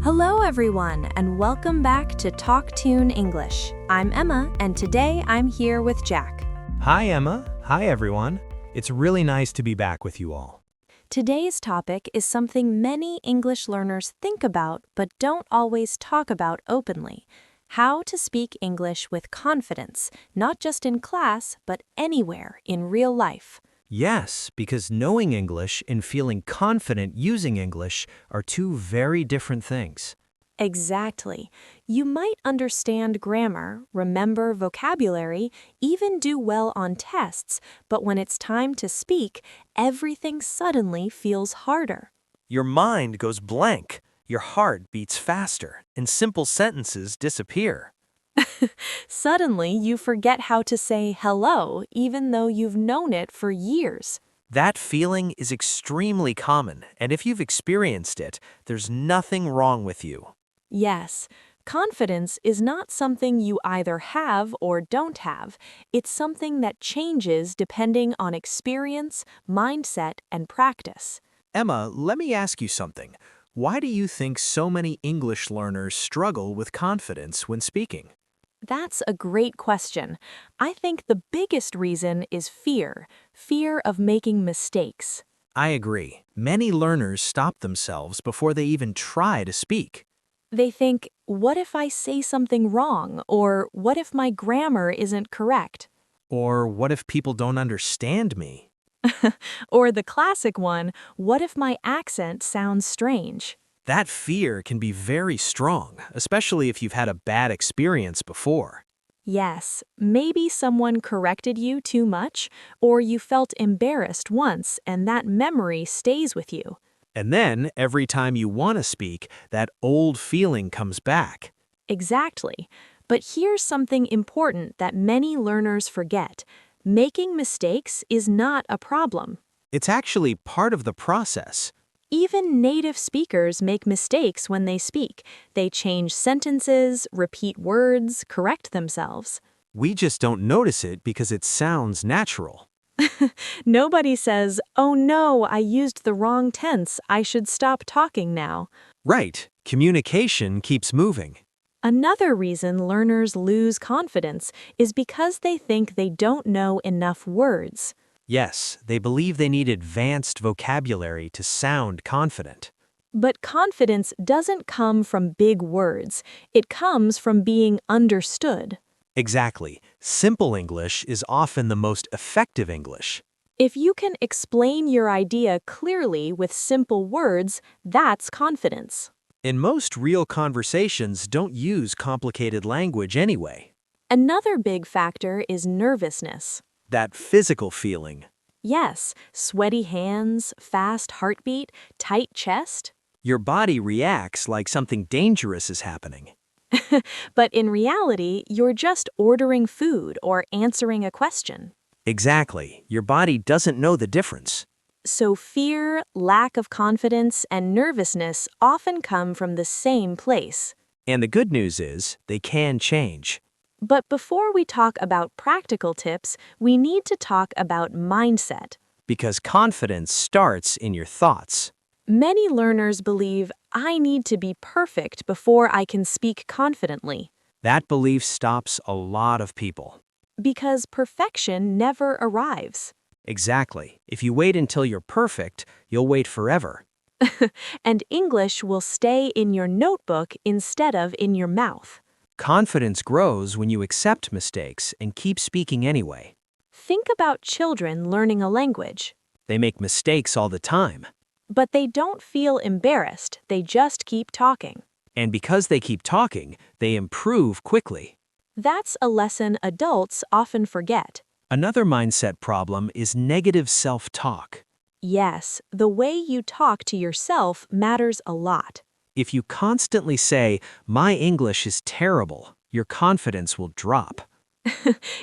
Hello everyone, and welcome back to TalkTune English. I'm Emma, and today I'm here with Jack. Hi, Emma. Hi, everyone. It's really nice to be back with you all. Today's topic is something many English learners think about but don't always talk about openly. How to speak English with confidence, not just in class, but anywhere in real life. Yes, because knowing English and feeling confident using English are two very different things. Exactly. You might understand grammar, remember vocabulary, even do well on tests, but when it's time to speak, everything suddenly feels harder. Your mind goes blank, your heart beats faster, and simple sentences disappear. Suddenly, you forget how to say hello, even though you've known it for years. That feeling is extremely common, and if you've experienced it, there's nothing wrong with you. Yes, confidence is not something you either have or don't have. It's something that changes depending on experience, mindset, and practice. Emma, let me ask you something. Why do you think so many English learners struggle with confidence when speaking? That's a great question. I think the biggest reason is fear of making mistakes. I agree. Many learners stop themselves before they even try to speak. They think, what if I say something wrong? Or what if my grammar isn't correct? Or what if people don't understand me? Or the classic one, what if my accent sounds strange? That fear can be very strong, especially if you've had a bad experience before. Yes, maybe someone corrected you too much, or you felt embarrassed once and that memory stays with you. And then, every time you want to speak, that old feeling comes back. Exactly. But here's something important that many learners forget. Making mistakes is not a problem. It's actually part of the process. Even native speakers make mistakes when they speak. They change sentences, repeat words, correct themselves. We just don't notice it because it sounds natural. Nobody says, "Oh no, I used the wrong tense. I should stop talking now." Right, communication keeps moving. Another reason learners lose confidence is because they think they don't know enough words. Yes, they believe they need advanced vocabulary to sound confident. But confidence doesn't come from big words. It comes from being understood. Exactly. Simple English is often the most effective English. If you can explain your idea clearly with simple words, that's confidence. And most real conversations don't use complicated language anyway. Another big factor is nervousness. That physical feeling. Yes, sweaty hands, fast heartbeat, tight chest. Your body reacts like something dangerous is happening. But in reality, you're just ordering food or answering a question. Exactly. Your body doesn't know the difference. So fear, lack of confidence, and nervousness often come from the same place. And the good news is, they can change. But before we talk about practical tips, we need to talk about mindset. Because confidence starts in your thoughts. Many learners believe, I need to be perfect before I can speak confidently. That belief stops a lot of people. Because perfection never arrives. Exactly. If you wait until you're perfect, you'll wait forever. And English will stay in your notebook instead of in your mouth. Confidence grows when you accept mistakes and keep speaking anyway. Think about children learning a language. They make mistakes all the time. But they don't feel embarrassed, they just keep talking. And because they keep talking, they improve quickly. That's a lesson adults often forget. Another mindset problem is negative self-talk. Yes, the way you talk to yourself matters a lot. If you constantly say, "My English is terrible," your confidence will drop.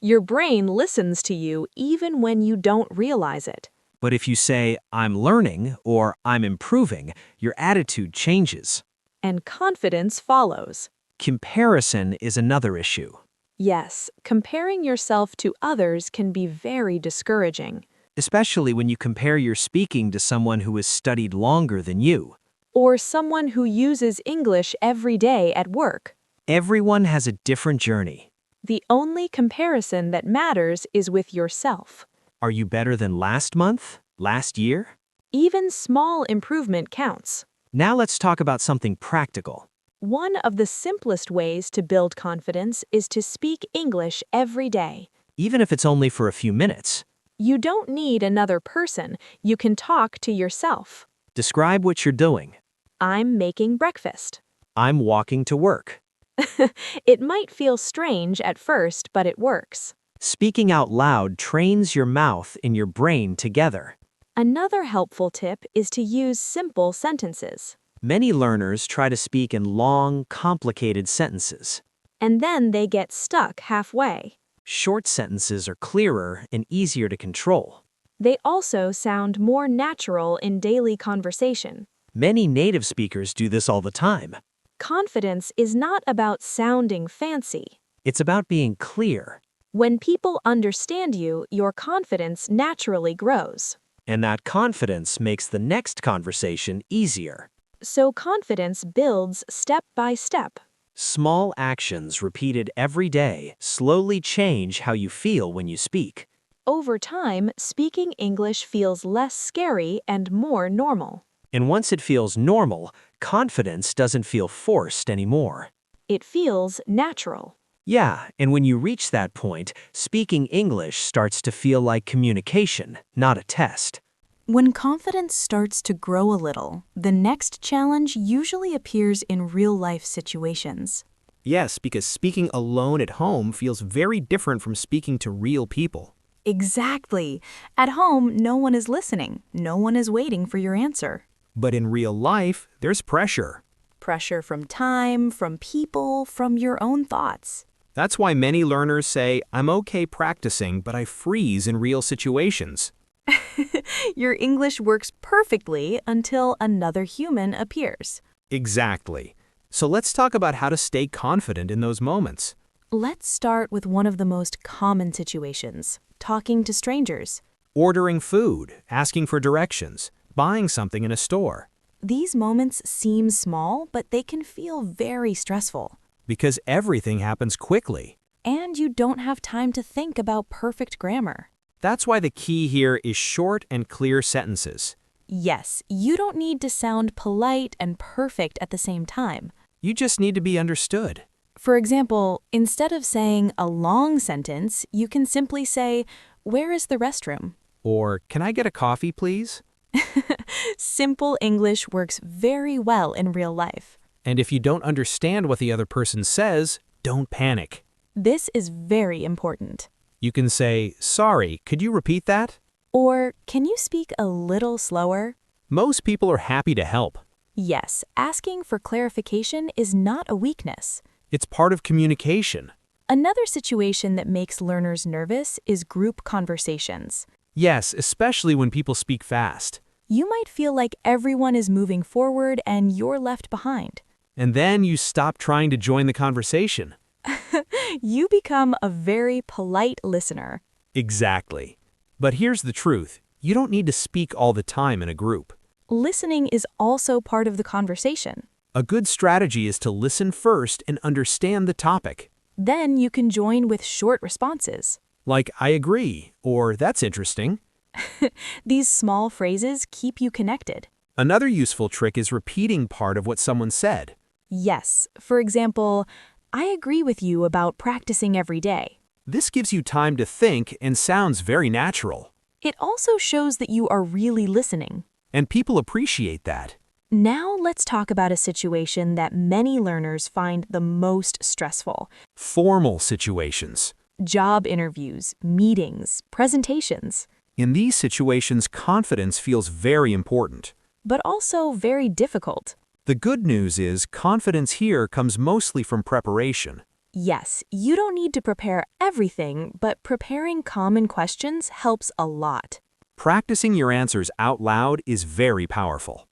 Your brain listens to you even when you don't realize it. But if you say, "I'm learning," or "I'm improving," your attitude changes. And confidence follows. Comparison is another issue. Yes, comparing yourself to others can be very discouraging. Especially when you compare your speaking to someone who has studied longer than you. or someone who uses English every day at work. Everyone has a different journey. The only comparison that matters is with yourself. Are you better than last month? Last year? Even small improvement counts. Now let's talk about something practical. One of the simplest ways to build confidence is to speak English every day. Even if it's only for a few minutes. You don't need another person. You can talk to yourself. Describe what you're doing. I'm making breakfast. I'm walking to work. It might feel strange at first, but it works. Speaking out loud trains your mouth and your brain together. Another helpful tip is to use simple sentences. Many learners try to speak in long, complicated sentences. And then they get stuck halfway. Short sentences are clearer and easier to control. They also sound more natural in daily conversation. Many native speakers do this all the time. Confidence is not about sounding fancy. It's about being clear. When people understand you, your confidence naturally grows. And that confidence makes the next conversation easier. So confidence builds step by step. Small actions repeated every day slowly change how you feel when you speak. Over time, speaking English feels less scary and more normal. And once it feels normal, confidence doesn't feel forced anymore. It feels natural. Yeah, and when you reach that point, speaking English starts to feel like communication, not a test. When confidence starts to grow a little, the next challenge usually appears in real-life situations. Yes, because speaking alone at home feels very different from speaking to real people. Exactly. At home, no one is listening. No one is waiting for your answer. But in real life, there's pressure. Pressure from time, from people, from your own thoughts. That's why many learners say, I'm okay practicing, but I freeze in real situations. Your English works perfectly until another human appears. Exactly. So let's talk about how to stay confident in those moments. Let's start with one of the most common situations, talking to strangers. Ordering food, asking for directions, buying something in a store. These moments seem small, but they can feel very stressful. Because everything happens quickly. And you don't have time to think about perfect grammar. That's why the key here is short and clear sentences. Yes, you don't need to sound polite and perfect at the same time. You just need to be understood. For example, instead of saying a long sentence, you can simply say, "Where is the restroom?" Or, can I get a coffee, please? Simple English works very well in real life. And if you don't understand what the other person says, don't panic. This is very important. You can say, sorry, could you repeat that? Or, can you speak a little slower? Most people are happy to help. Yes, asking for clarification is not a weakness. It's part of communication. Another situation that makes learners nervous is group conversations. Yes, especially when people speak fast. You might feel like everyone is moving forward and you're left behind. And then you stop trying to join the conversation. You become a very polite listener. Exactly. But here's the truth. You don't need to speak all the time in a group. Listening is also part of the conversation. A good strategy is to listen first and understand the topic. Then you can join with short responses. Like, I agree, or that's interesting. These small phrases keep you connected. Another useful trick is repeating part of what someone said. Yes, for example, I agree with you about practicing every day. This gives you time to think and sounds very natural. It also shows that you are really listening. And people appreciate that. Now let's talk about a situation that many learners find the most stressful. Formal situations. Job interviews, meetings, presentations. In these situations, confidence feels very important. But also very difficult. The good news is confidence here comes mostly from preparation. Yes, you don't need to prepare everything, but preparing common questions helps a lot. Practicing your answers out loud is very powerful.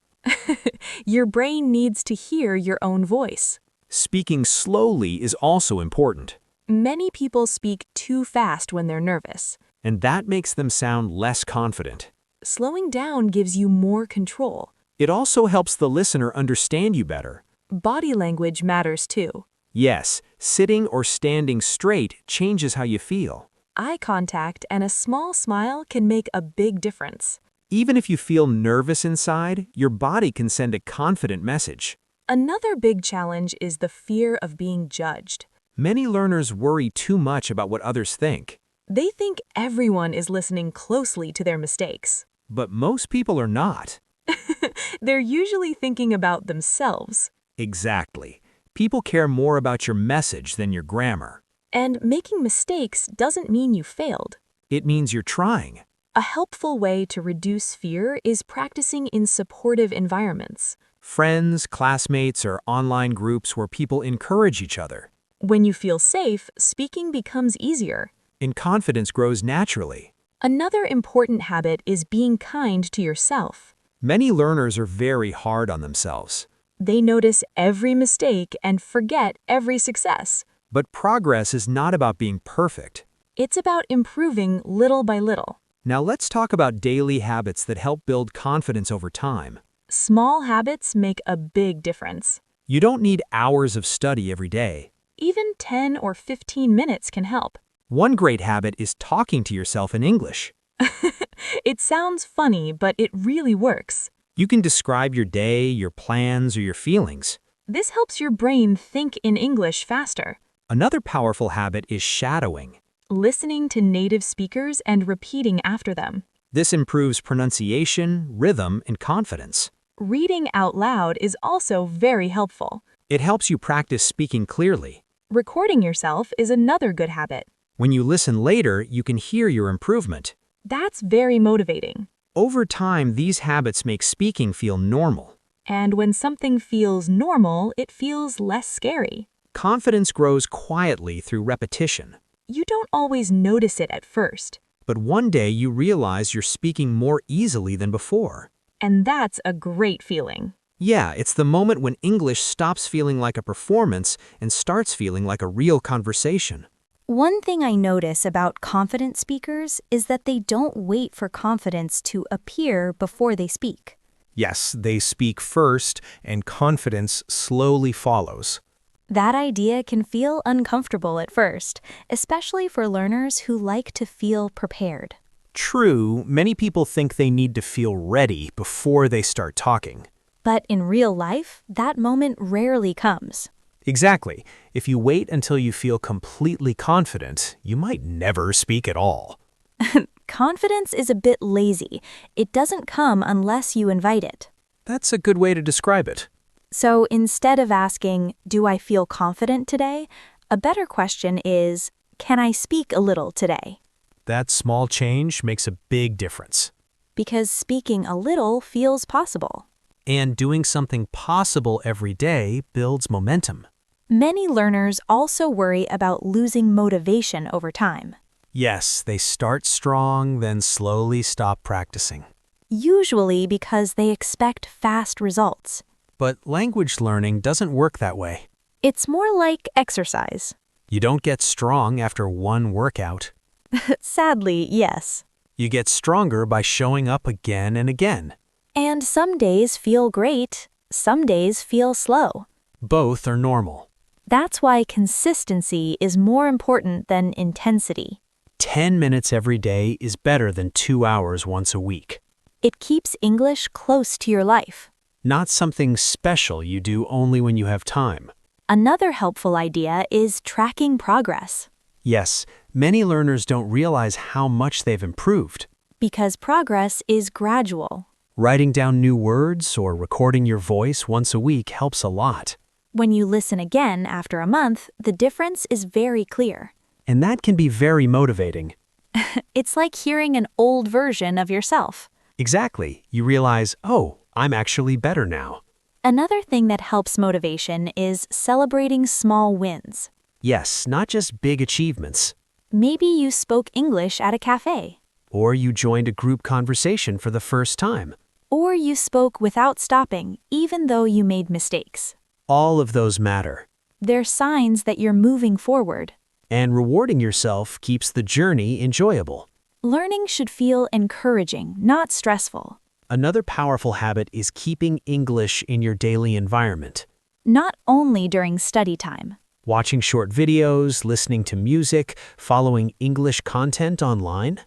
Your brain needs to hear your own voice. Speaking slowly is also important. Many people speak too fast when they're nervous. And that makes them sound less confident. Slowing down gives you more control. It also helps the listener understand you better. Body language matters too. Yes, sitting or standing straight changes how you feel. Eye contact and a small smile can make a big difference. Even if you feel nervous inside, your body can send a confident message. Another big challenge is the fear of being judged. Many learners worry too much about what others think. They think everyone is listening closely to their mistakes. But most people are not. They're usually thinking about themselves. Exactly. People care more about your message than your grammar. And making mistakes doesn't mean you failed. It means you're trying. A helpful way to reduce fear is practicing in supportive environments. Friends, classmates, or online groups where people encourage each other. When you feel safe, speaking becomes easier. And confidence grows naturally. Another important habit is being kind to yourself. Many learners are very hard on themselves. They notice every mistake and forget every success. But progress is not about being perfect. It's about improving little by little. Now let's talk about daily habits that help build confidence over time. Small habits make a big difference. You don't need hours of study every day. Even 10 or 15 minutes can help. One great habit is talking to yourself in English. It sounds funny, but it really works. You can describe your day, your plans, or your feelings. This helps your brain think in English faster. Another powerful habit is shadowing. Listening to native speakers and repeating after them. This improves pronunciation, rhythm, and confidence. Reading out loud is also very helpful. It helps you practice speaking clearly. Recording yourself is another good habit. When you listen later, you can hear your improvement. That's very motivating. Over time, these habits make speaking feel normal. And when something feels normal, it feels less scary. Confidence grows quietly through repetition. You don't always notice it at first. But one day you realize you're speaking more easily than before. And that's a great feeling. Yeah, it's the moment when English stops feeling like a performance and starts feeling like a real conversation. One thing I notice about confident speakers is that they don't wait for confidence to appear before they speak. Yes, they speak first, and confidence slowly follows. That idea can feel uncomfortable at first, especially for learners who like to feel prepared. True, many people think they need to feel ready before they start talking. But in real life, that moment rarely comes. Exactly. If you wait until you feel completely confident, you might never speak at all. Confidence is a bit lazy. It doesn't come unless you invite it. That's a good way to describe it. So instead of asking, "Do I feel confident today?" a better question is, "Can I speak a little today?" That small change makes a big difference. Because speaking a little feels possible. And doing something possible every day builds momentum. Many learners also worry about losing motivation over time. Yes, they start strong, then slowly stop practicing. Usually because they expect fast results. But language learning doesn't work that way. It's more like exercise. You don't get strong after one workout. Sadly, yes. You get stronger by showing up again and again. And some days feel great, some days feel slow. Both are normal. That's why consistency is more important than intensity. 10 minutes every day is better than 2 hours once a week. It keeps English close to your life. Not something special you do only when you have time. Another helpful idea is tracking progress. Yes, many learners don't realize how much they've improved. Because progress is gradual. Writing down new words or recording your voice once a week helps a lot. When you listen again after a month, the difference is very clear. And that can be very motivating. It's like hearing an old version of yourself. Exactly. You realize, oh, I'm actually better now. Another thing that helps motivation is celebrating small wins. Yes, not just big achievements. Maybe you spoke English at a cafe. Or you joined a group conversation for the first time. Or you spoke without stopping, even though you made mistakes. All of those matter. They're signs that you're moving forward. And rewarding yourself keeps the journey enjoyable. Learning should feel encouraging, not stressful. Another powerful habit is keeping English in your daily environment. Not only during study time. Watching short videos, listening to music, following English content online.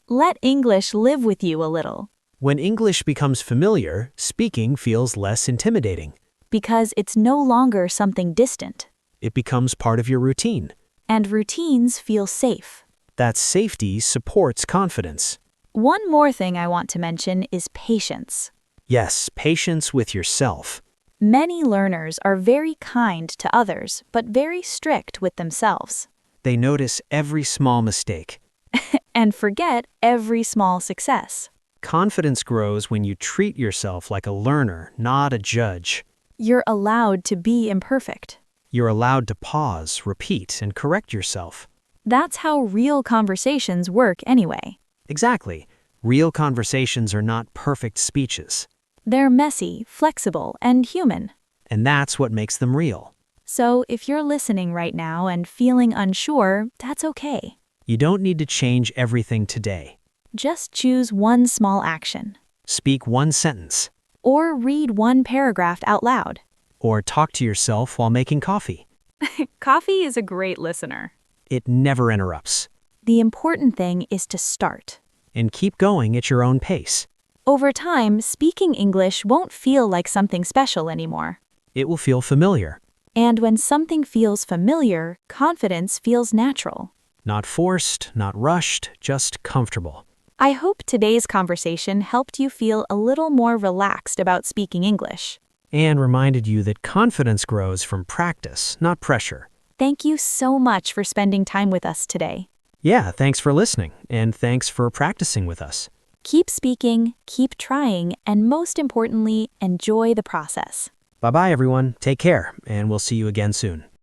Let English live with you a little, When English becomes familiar, speaking feels less intimidating. because it's no longer something distant. It becomes part of your routine. And routines feel safe. That safety supports confidence. One more thing I want to mention is patience. Yes, patience with yourself. Many learners are very kind to others, but very strict with themselves, They notice every small mistake. and forget every small success. Confidence grows when you treat yourself like a learner, not a judge. You're allowed to be imperfect. You're allowed to pause, repeat, and correct yourself. That's how real conversations work anyway. Exactly. Real conversations are not perfect speeches. They're messy, flexible, and human. And that's what makes them real. So if you're listening right now and feeling unsure, that's okay. You don't need to change everything today. Just choose one small action. Speak one sentence. Or read one paragraph out loud. Or talk to yourself while making coffee. Coffee is a great listener. It never interrupts. The important thing is to start. And keep going at your own pace. Over time, speaking English won't feel like something special anymore. It will feel familiar. And when something feels familiar, confidence feels natural. Not forced, not rushed, just comfortable. I hope today's conversation helped you feel a little more relaxed about speaking English. And reminded you that confidence grows from practice, not pressure. Thank you so much for spending time with us today. Yeah, thanks for listening, and thanks for practicing with us. Keep speaking, keep trying, and most importantly, enjoy the process. Bye-bye, everyone. Take care, and we'll see you again soon.